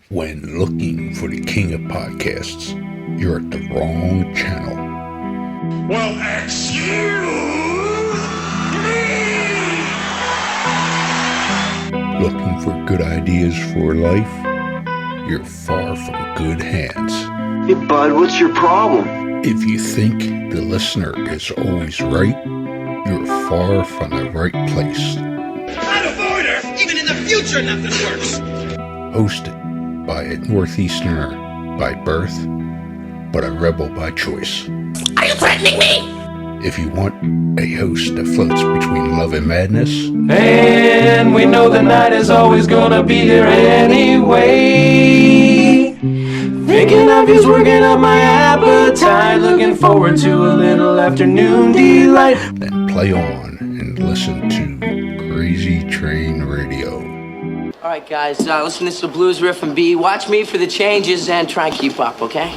When looking for the king of podcasts, you're at the wrong channel. Well, excuse me! Looking for good ideas for life? You're far from good hands. Hey, bud, what's your problem? If you think the listener is always right, you're far from the right place. Out of order! Even in the future, nothing works! Hosted by a Northeasterner by birth, but a rebel by choice. Are you threatening me? If you want a host that floats between love and madness, and we know the night is always gonna be here anyway. Thinking of you's working up my appetite. Looking forward to a little afternoon delight. then play on and listen to Crazy Train Radio. All right, guys, listen to this blues riff and B. Watch me for the changes and try and keep up, okay?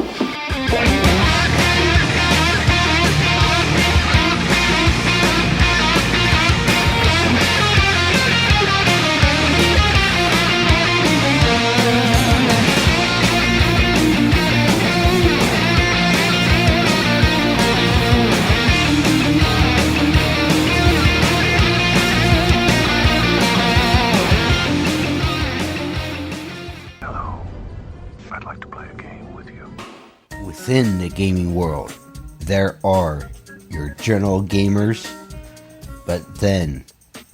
Within the gaming world, there are your general gamers, but then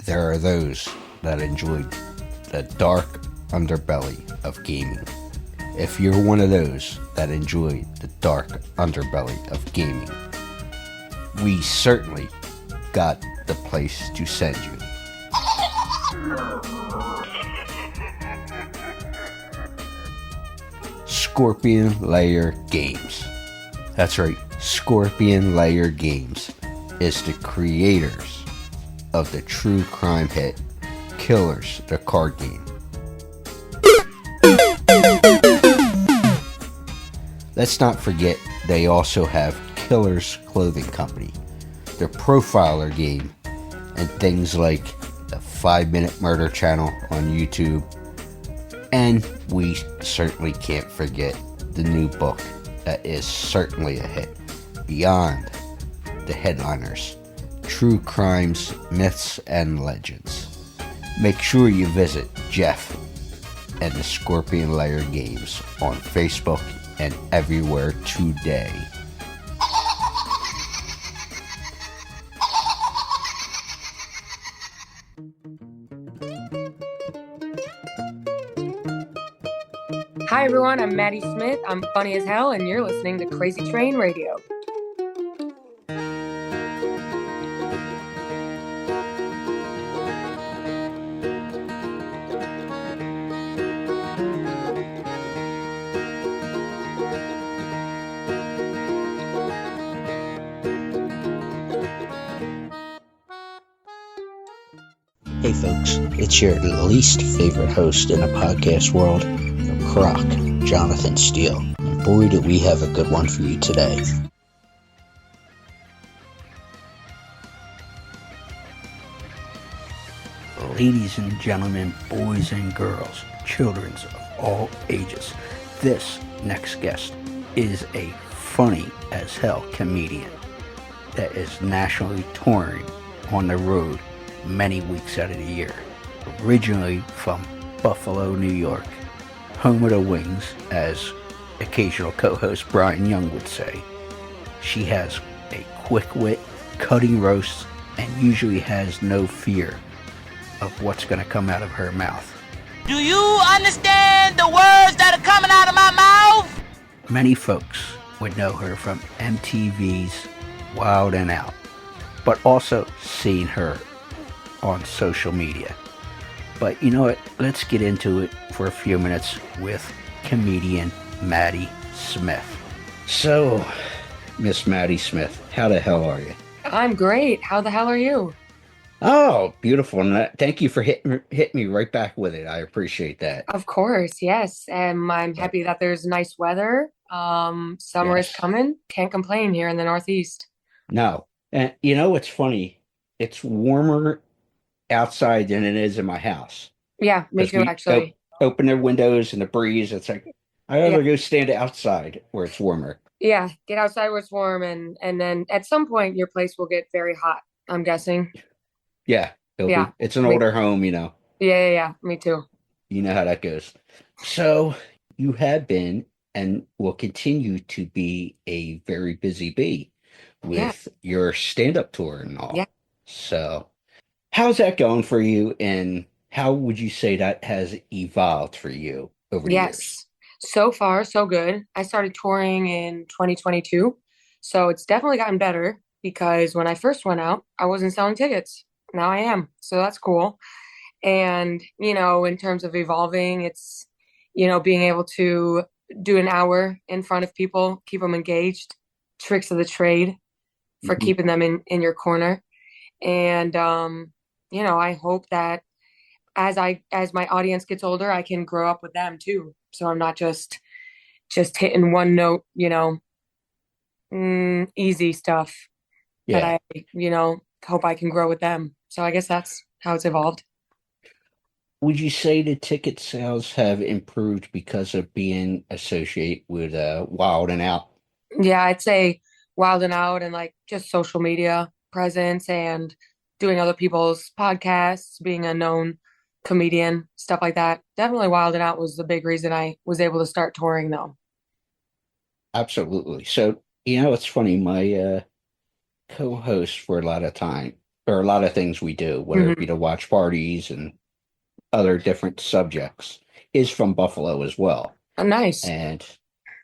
there are those that enjoy the dark underbelly of gaming. If you're one of those that enjoy the dark underbelly of gaming, we certainly got the place to send you. Scorpion Lair Games. That's right, Scorpion Lair Games is the creators of the true crime hit Killers, the card game. Let's not forget they also have Killers Clothing Company, their profiler game, and things like the 5-Minute Murder channel on YouTube. And we certainly can't forget the new book that is certainly a hit, Beyond the Headliners, True Crimes, Myths, and Legends. Make sure you visit Jeff and the Scorpion Lair Games on Facebook and everywhere today. Hi everyone, I'm Maddy Smith. I'm funny as hell, and you're listening to Crazy Train Radio. Hey folks, it's your least favorite host in the podcast world, Croc, Jonathan Steele. And boy, do we have a good one for you today. Ladies and gentlemen, boys and girls, children of all ages, this next guest is a funny as hell comedian that is nationally touring on the road many weeks out of the year. Originally from Buffalo, New York, home of the wings, as occasional co-host Brian Young would say. She has a quick wit, cutting roast, and usually has no fear of what's going to come out of her mouth. Do you understand the words that are coming out of my mouth? Many folks would know her from MTV's Wild and Out, but also seen her on social media. But you know what? Let's get into it for a few minutes with comedian Maddy Smith. So, Miss Maddy Smith, how the hell are you? I'm great. How the hell are you? Oh, beautiful. And thank you for hitting me right back with it. I appreciate that. Of course, yes. I'm happy that there's nice weather. Summer is coming. Can't complain here in the Northeast. No. And you know what's funny? It's warmer outside than it is in my house. Yeah, me too, actually. open their windows and the breeze. It's like I Yeah. rather go stand outside where it's warmer. Yeah, get outside where it's warm, and then at some point your place will get very hot, I'm guessing. Yeah, Yeah. it's an Me, older home, yeah, me too. you know how that goes. So you have been and will continue to be a very busy bee Yeah, with your stand-up tour and yeah. all. So how's that going for you, and how would you say that has evolved for you over the years? Yes. So far, so good. I started touring in 2022, so it's definitely gotten better because when I first went out, I wasn't selling tickets. Now I am, so that's cool. And, in terms of evolving, it's, being able to do an hour in front of people, keep them engaged, tricks of the trade for Mhm. keeping them in your corner. And, I hope that as my audience gets older, I can grow up with them too. So I'm not just hitting one note, easy stuff that Yeah. I, hope I can grow with them. So I guess that's how it's evolved. Would you say the ticket sales have improved because of being associated with Wild and Out? Yeah, I'd say Wild and Out and like just social media presence and doing other people's podcasts, being a known comedian, stuff like that. Definitely Wild and Out was the big reason I was able to start touring though. Absolutely. So, it's funny. My co-host for a lot of time, or a lot of things we do, whether it be Hmm. to watch parties and other different subjects, is from Buffalo as well. Oh, nice. And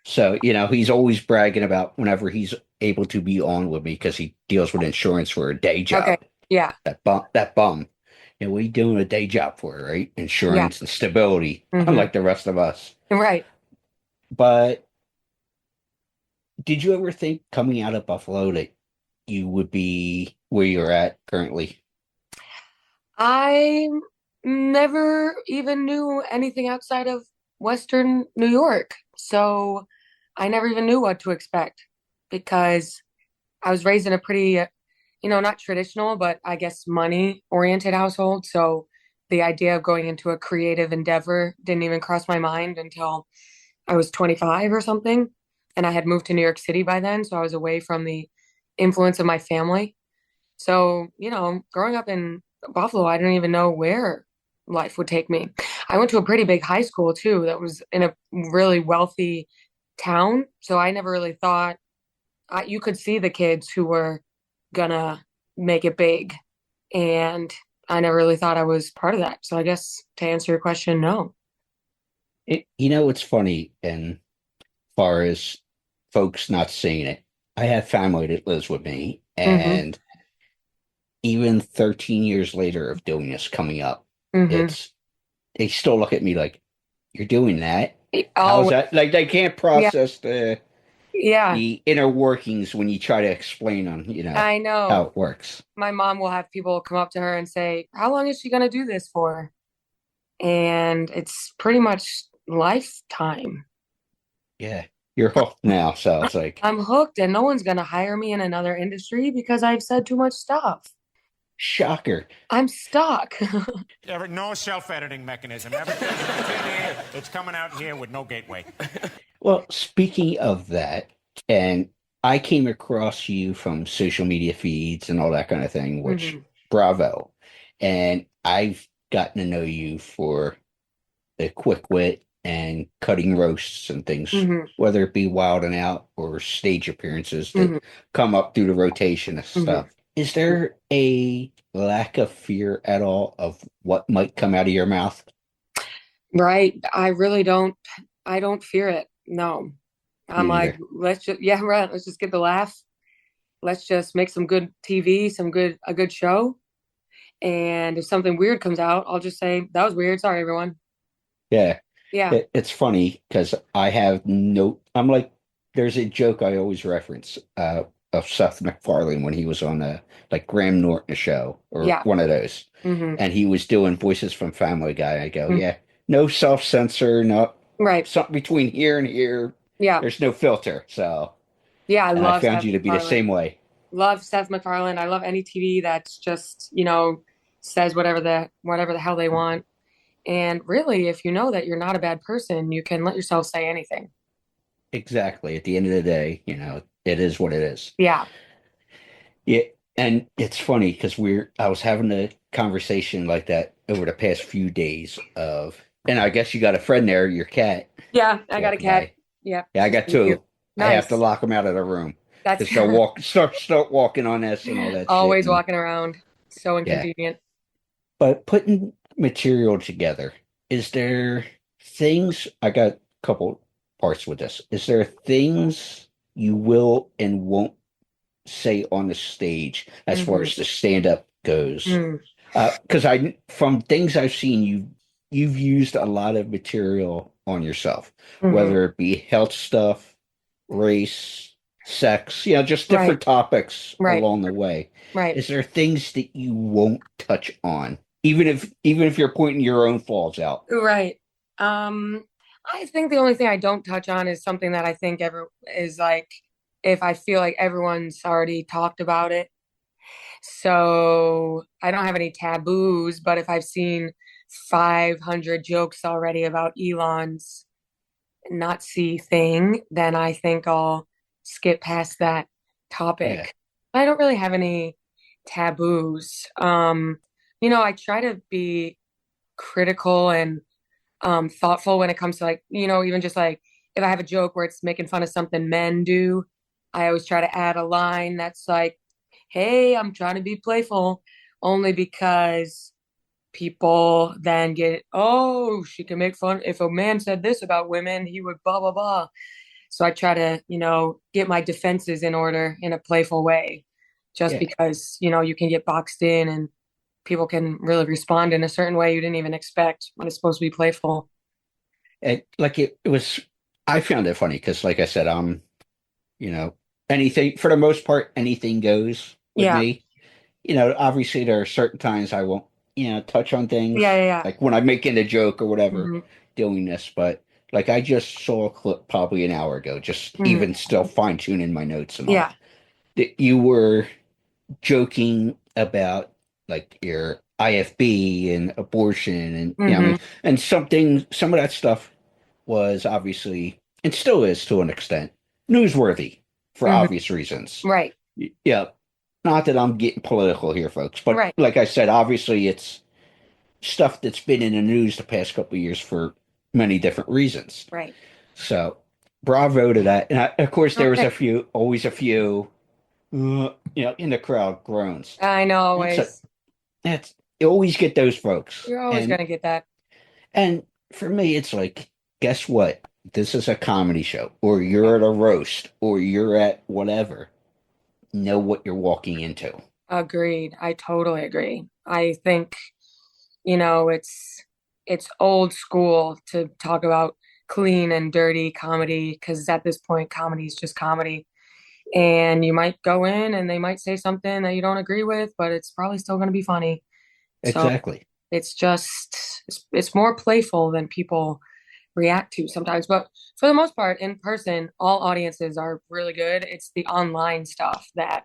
so, he's always bragging about whenever he's able to be on with me because he deals with insurance for a day Okay. job. Yeah. That bum. What are you doing a day job for, right? Yeah. Insurance and stability, Hmm. unlike the rest of us. Right. But did you ever think coming out of Buffalo that you would be where you're at currently? I never even knew anything outside of Western New York. So I never even knew what to expect because I was raised in a pretty, not traditional, but I guess money oriented household. So the idea of going into a creative endeavor didn't even cross my mind until I was 25 or something. And I had moved to New York City by then. So I was away from the influence of my family. So, growing up in Buffalo, I didn't even know where life would take me. I went to a pretty big high school too, that was in a really wealthy town. So I never really thought you could see the kids who were gonna make it big. And I never really thought I was part of that. So I guess to answer your question, no. It's funny, and far as folks not seeing it, I have family that lives with me, Hmm. and even 13 years later of doing this coming up, Hmm. it's they still look at me like, you're doing that? How's Oh, that? Like they can't yeah, process the yeah, the inner workings when you try to explain on, I how know. it works. My mom will have people come up to her and say, "How long is she gonna do this for?" And it's pretty much lifetime. Yeah. You're hooked now, so it's like I'm hooked, and no one's gonna hire me in another industry because I've said too much stuff. shocker. I'm stuck. No self-editing mechanism. Everything's in here. It's coming out here with no gateway. Well, speaking of that, and I came across you from social media feeds and all that kind of thing, which Hmm. bravo. And I've gotten to know you for the quick wit and cutting roasts and things, Hmm. whether it be Wild and Out or stage appearances that Hmm. come up through the rotation of Hmm. stuff. Is there a lack of fear at all of what might come out of your mouth? Right. I really don't. I don't fear it. No. I'm Me like, either. let's just, yeah, right. Let's just get the laugh. Let's just make some good TV, a good show. And if something weird comes out, I'll just say, that was weird. Sorry, everyone. Yeah. Yeah. It's funny because I'm like, there's a joke I always reference of Seth MacFarlane when he was on like Graham Norton show or Yeah. one of those. Hmm. And he was doing voices from Family Guy. I go, yeah, no self-censor, no Right. something between here and here. Yeah. There's no filter. So, Yeah. I and I love found Seth you to be the MacFarlane. same way. Love Seth MacFarlane. I love any TV that's just, says whatever the hell they want. And really, if you know that you're not a bad person, you can let yourself say anything. Exactly. At the end of the day, it is what it is. Yeah. Yeah, and it's funny because I was having a conversation like that over the past few days and I guess you got a friend there, your cat, Yeah, I got a walking cat. by. Yeah, Yeah, I she's got pretty cute. two. I have to Nice. lock them out of the room That's because they'll start walking on us and all that shit. always And walking around. So yeah, inconvenient. but putting material together, is there things? I got a couple parts with this. Is there things you will and won't say on the stage as far Hmm. as the stand up goes? Mm. Because from things I've seen, you've used a lot of material on yourself, Hmm. whether it be health stuff, race, sex, just Right, different topics right, along the way. right, Is there things that you won't touch on, even if you're pointing your own flaws out? right. Um, I think the only thing I don't touch on is something that I think ever is like if I feel like everyone's already talked about it. So I don't have any taboos, but if I've seen 500 jokes already about Elon's Nazi thing, then I think I'll skip past that Yeah, topic. I don't really have any taboos. I try to be critical and thoughtful when it comes to like, even just like if I have a joke where it's making fun of something men do, I always try to add a line that's like, hey, I'm trying to be playful, only because people then get, oh, she can make fun. If a man said this about women, he would blah, blah, blah. So I try to, get my defenses in order in a playful way, just yeah. because, you can get boxed in and people can really respond in a certain way you didn't even expect when it's supposed to be playful. It was. I found it funny because, like I said, you know, anything for the most part, anything goes with Yeah. me. Obviously there are certain times I won't, touch on Yeah. things Yeah. like when I'm making a joke or Yeah. whatever, Hmm. doing this. But like I just saw a clip probably an hour ago, just Hmm. even still fine tuning my notes and all, Yeah. that you were joking about like your IFB and abortion and I Hmm. mean, and some of that stuff was obviously and still is to an extent newsworthy for Hmm. obvious reasons. Right. Yeah, not that I'm getting political here, folks, but Right. like I said, obviously it's stuff that's been in the news the past couple of years for many different reasons. Right. So, bravo to that. And of course, there was Okay. always a few, in the crowd groans. I know That's a, always. that's you always get those folks, You're always gonna get that. and for me, it's like, guess what? This is a comedy show, or you're at a roast, or you're at whatever. Know what you're walking into. Agreed. I totally agree. I think, it's old school to talk about clean and dirty comedy because at this point comedy is just comedy. And you might go in and they might say something that you don't agree with, but it's probably still going to be funny. So Exactly. it's just it's more playful than people react to sometimes. But for the most part, in person, all audiences are really good. It's the online stuff that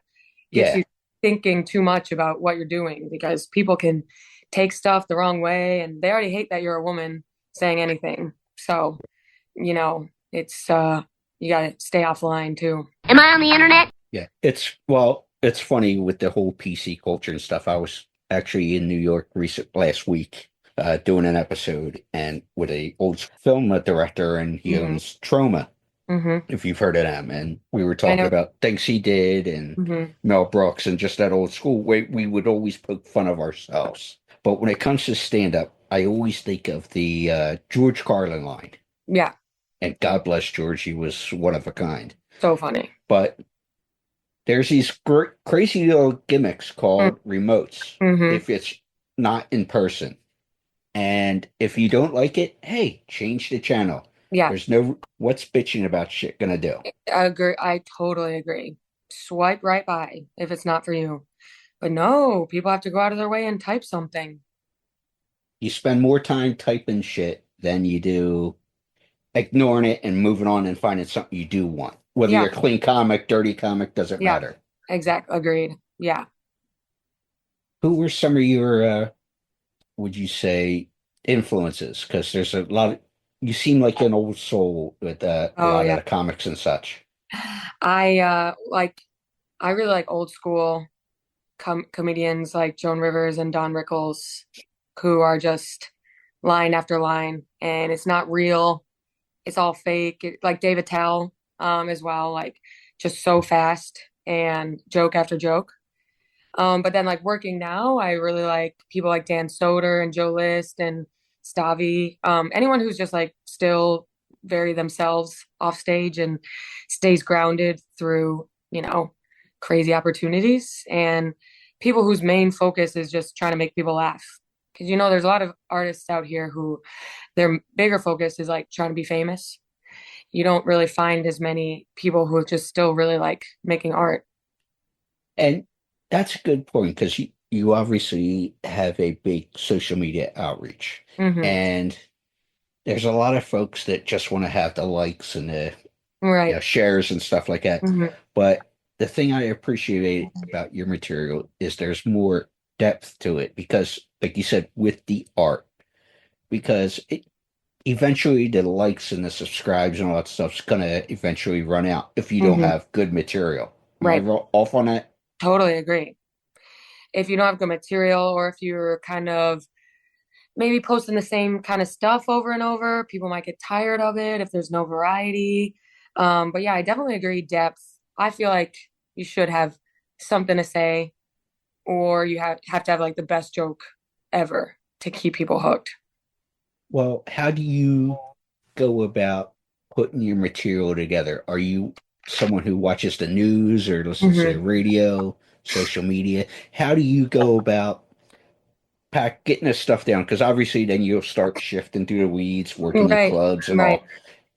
gets Yeah, you thinking too much about what you're doing because people can take stuff the wrong way and they already hate that you're a woman saying anything. So, it's you gotta stay offline too. Am I on the internet? yeah. It's funny with the whole PC culture and stuff. I was actually in New York last week, doing an episode and with a old film director, and he Hmm. owns Troma, Hmm. if you've heard of them. And we were I talking know. about things he did and Hmm. Mel Brooks and just that old school way we would always poke fun of ourselves. But when it comes to stand up, I always think of the George Carlin line. Yeah, And God bless George, he was one of a kind. so funny. But there's these crazy little gimmicks called remotes Mm-hmm. if it's not in person. And if you don't like it, hey, change the channel. Yeah, There's no what's bitching about shit gonna do. I agree. I totally agree. Swipe right by if it's not for you. But no, people have to go out of their way and type something. You spend more time typing shit than you do ignoring it and moving on and finding something you do want. Whether Yeah, you're a clean comic, dirty comic, doesn't yeah, matter. exactly. Agreed. Yeah. Who were some of your would you say influences? Because there's a lot of, you seem like an old soul with a Oh lot of yeah. the comics and such. I I really like old school comedians like Joan Rivers and Don Rickles, who are just line after line, and it's not real. It's all fake. Like David Tell, as well, like just so fast and joke after joke. But then like working now, I really like people like Dan Soder and Joe List and Stavi. Anyone who's just like still very themselves off stage and stays grounded through, crazy opportunities, and people whose main focus is just trying to make people laugh. Because there's a lot of artists out here who their bigger focus is like trying to be famous. You don't really find as many people who just still really like making art. And that's a good point because you obviously have a big social media outreach. Hmm. And there's a lot of folks that just want to have the likes and the Right. shares and stuff like that. Hmm. But the thing I appreciate about your material is there's more depth to it because, like you said, with the art, because eventually the likes and the subscribes and all that stuff's gonna eventually run out if you don't Hmm. have good material. Am I Right. off on that? Totally agree. If you don't have good material, or if you're kind of maybe posting the same kind of stuff over and over, people might get tired of it if there's no variety. But yeah, I definitely agree. Depth. I feel like you should have something to say, or you have to have like the best joke ever to keep people hooked. Well, how do you go about putting your material together? Are you someone who watches the news or listens to the Hmm. radio, social media? How do you go about getting this stuff down? Because obviously, then you'll start shifting through the weeds, working the Right, clubs and right. all.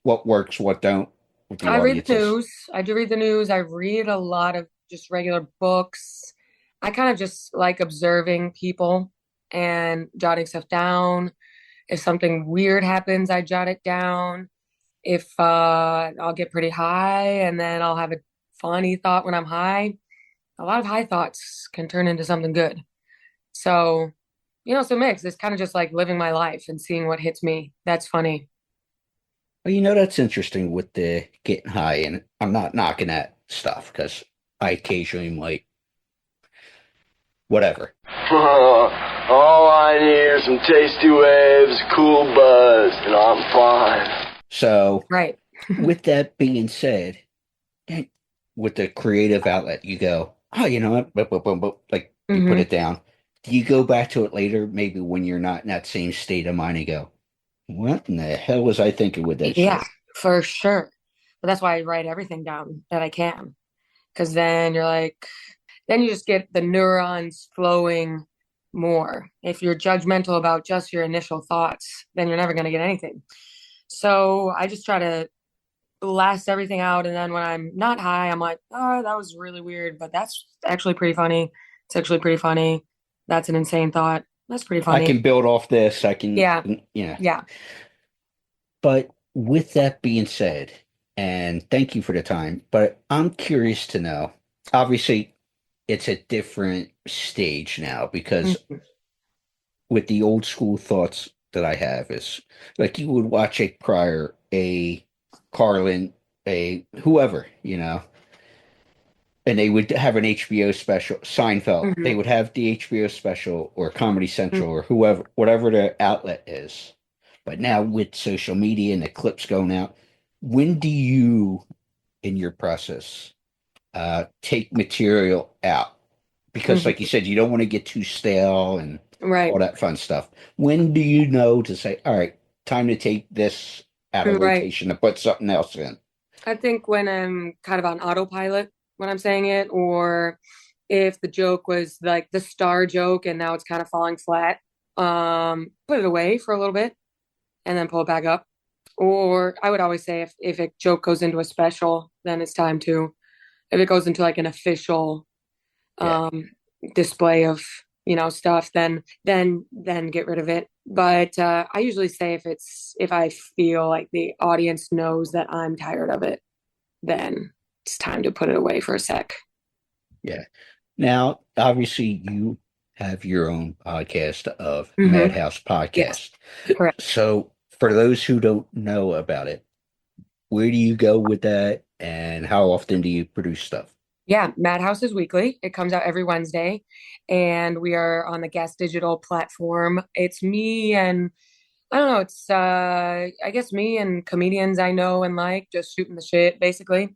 What works, what don't with the I read the audiences. news. I do read the news. I read a lot of just regular books. I kind of just like observing people and jotting stuff down. If something weird happens, I jot it down. If I'll get pretty high and then I'll have a funny thought when I'm high. A lot of high thoughts can turn into something good. So, it's a mix. It's kind of just like living my life and seeing what hits me. That's funny. Well, that's interesting with the getting high, and I'm not knocking that stuff because I occasionally might, whatever. All I need are some tasty waves, cool buzz, and I'm fine. So, Right. with that being said, eh, with the creative outlet, you go, oh, you know what? Boop, boop, boop, boop. Like you put Hmm. it down. Do you go back to it later, maybe when you're not in that same state of mind and go, what in the hell was I thinking with that Yeah, shit? for sure. But that's why I write everything down that I can. Because then you're like, then you just get the neurons flowing more. If you're judgmental about just your initial thoughts, then you're never going to get anything. So I just try to blast everything out. And then when I'm not high, I'm like, oh, that was really weird, but that's actually pretty funny. It's actually pretty funny. That's an insane thought. That's pretty I funny. can build off this. I can, Yeah. you know. Yeah. But with that being said, and thank you for the time, but I'm curious to know, obviously, it's a different stage now because Mhm. with the old school thoughts that I have is like you would watch a Pryor, a Carlin, a whoever, and they would have an HBO special, Seinfeld. They Mhm. would have the HBO special or Comedy Central Mhm. or whoever, whatever the outlet is. But now with social media and the clips going out, when do you, in your process, take material out? Because, like you Mhm. said, you don't want to get too stale and all Right. that fun stuff. When do you know to say, all right, time to take this out of Right. rotation to put something else in? I think when I'm kind of on autopilot when I'm saying it, or if the joke was like the star joke and now it's kind of falling flat, put it away for a little bit and then pull it back up. Or I would always say if a joke goes into a special, then it's time to. If it goes into like an official Yeah. display of stuff, then get rid of it. But I usually say if I feel like the audience knows that I'm tired of it, then it's time to put it away for a sec. Yeah. Now, obviously, you have your own podcast of Mm-hmm. Madhouse Yes, Podcast. correct. So, for those who don't know about it, where do you go with that, and how often do you produce stuff? Yeah, Madhouse is weekly. It comes out every Wednesday, and we are on the Gas Digital platform. It's me and I don't know, it's I guess me and comedians I know and like just shooting the shit basically.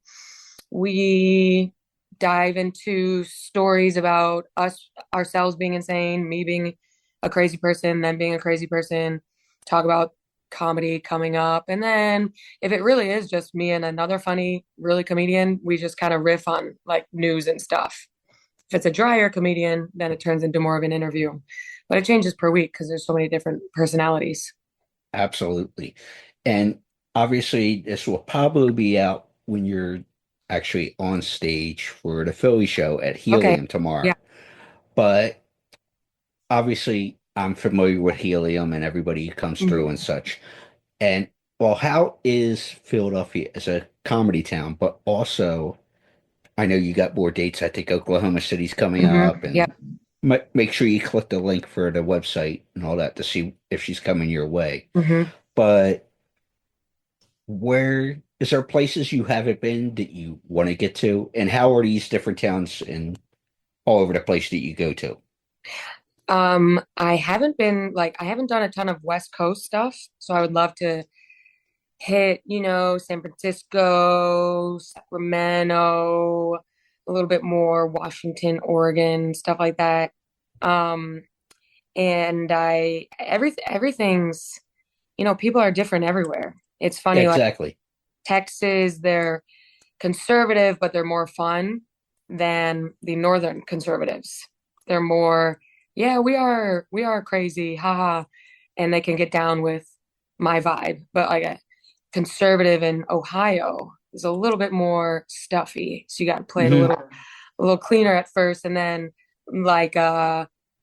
We dive into stories about us ourselves being insane, me being a crazy person, them being a crazy person, talk about comedy coming up. And then if it really is just me and another funny, really comedian, we just kind of riff on like news and stuff. If it's a drier comedian, then it turns into more of an interview. But it changes per week because there's so many different personalities. Absolutely. And obviously, this will probably be out when you're actually on stage for the Philly show at Okay. Helium tomorrow. Yeah. But obviously, I'm familiar with Helium and everybody who comes through and such. And well, how is Philadelphia as a comedy town? But also, I know you got more dates. I think Oklahoma City's coming up, Yeah. and make sure you click the link for the website and all that to see if she's coming your way. hmm But where is there places you haven't been that you want to get to? And how are these different towns and all over the place that you go to? I haven't been like I haven't done a ton of West Coast stuff, so I would love to hit, San Francisco, Sacramento, a little bit more Washington, Oregon, stuff like that. Um, and everything's, people are different everywhere. It's Yeah, funny, like exactly. Texas, they're conservative, but they're more fun than the northern conservatives. They're more, yeah, we are crazy, haha, and they can get down with my vibe. But like a conservative in Ohio is a little bit more stuffy, so you got to play it Hmm. a little cleaner at first, and then like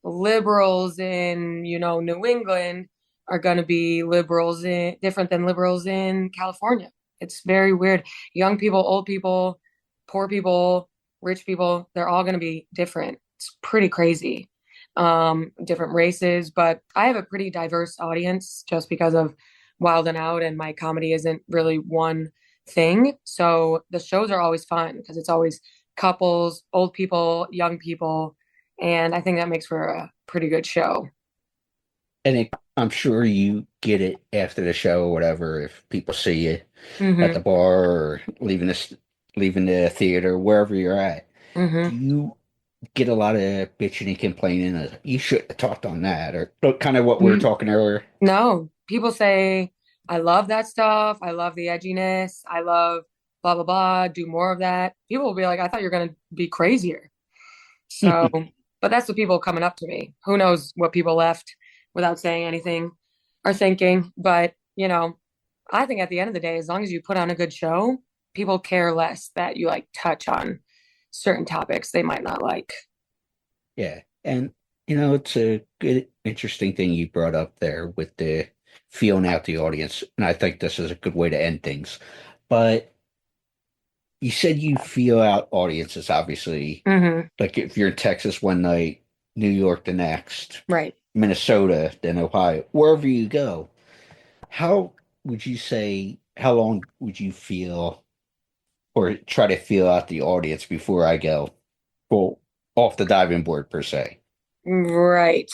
liberals in New England are going to be liberals in different than liberals in California. It's very weird. Young people, old people, poor people, rich people, they're all going to be different. It's pretty crazy. Different races, but I have a pretty diverse audience just because of Wild and Out, and my comedy isn't really one thing. So the shows are always fun because it's always couples, old people, young people, and I think that makes for a pretty good show. And I'm sure you get it after the show or whatever if people see you at the hmm bar or leaving the theater, wherever you're at. Do hmm you get a lot of bitching and complaining of, you should have talked on that, or kind of what we were Mm, talking earlier? No, people say, I love that stuff. I love the edginess. I love blah, blah, blah. Do more of that. People will be like, I thought you were going to be crazier. So, but that's the people coming up to me. Who knows what people left without saying anything or thinking. But, I think at the end of the day, as long as you put on a good show, people care less that you like touch on certain topics they might not like. Yeah. And, it's a good, interesting thing you brought up there with the feeling out the audience. And I think this is a good way to end things. But you said you feel out audiences, obviously. hmm Like if you're in Texas one night, New York the next, Right. Minnesota, then Ohio, wherever you go, how would you say, how long would you feel or try to feel out the audience before I go full off the diving board per se? Right.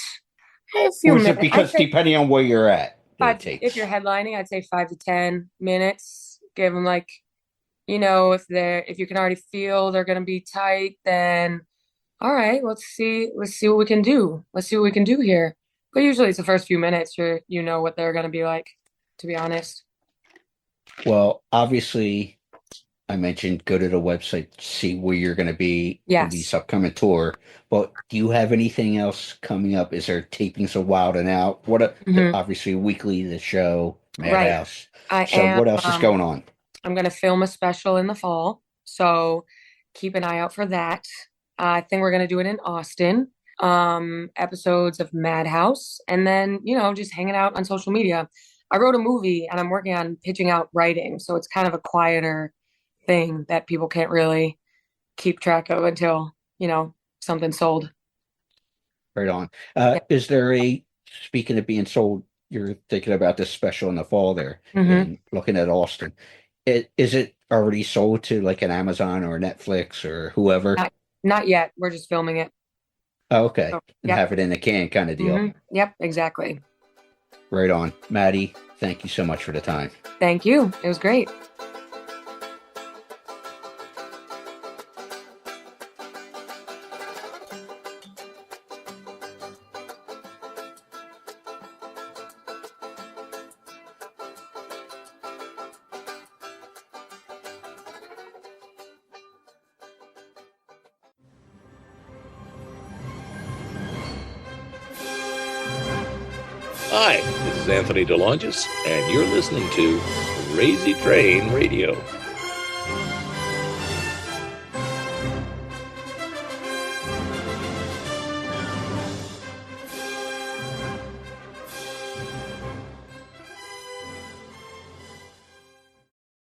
A few Or is it minutes. I'd because say depending on where you're at that it if you're takes? headlining, I'd say 5 to 10 minutes. Give them like, if you can already feel they're gonna be tight, then all right, let's see what we can do. Let's see what we can do here. But usually it's the first few minutes you know what they're gonna be like, to be honest. Well, obviously, I mentioned go to the website, see where you're going to be in Yes. this upcoming tour. But do you have anything else coming up? Is there tapings of Wild and Out? hmm Obviously weekly the show, Right. Madhouse. I So am what else is going on? I'm gonna film a special in the fall, so keep an eye out for that. I think we're gonna do it in Austin. Episodes of Madhouse, and then just hanging out on social media. I wrote a movie, and I'm working on pitching out writing, so it's kind of a quieter thing that people can't really keep track of until something's sold. Right on. Yeah. Is there speaking of being sold, you're thinking about this special in the fall there Mm-hmm. and looking at Austin. Is it already sold to like an Amazon or Netflix or whoever? Not yet. We're just filming it. Oh, okay. Oh, And yep. have it in a can kind of deal. Mm-hmm. Yep, exactly. Right on. Maddy, thank you so much for the time. Thank you. It was great. Hi, this is Anthony DeLongis, and you're listening to Crazy Train Radio.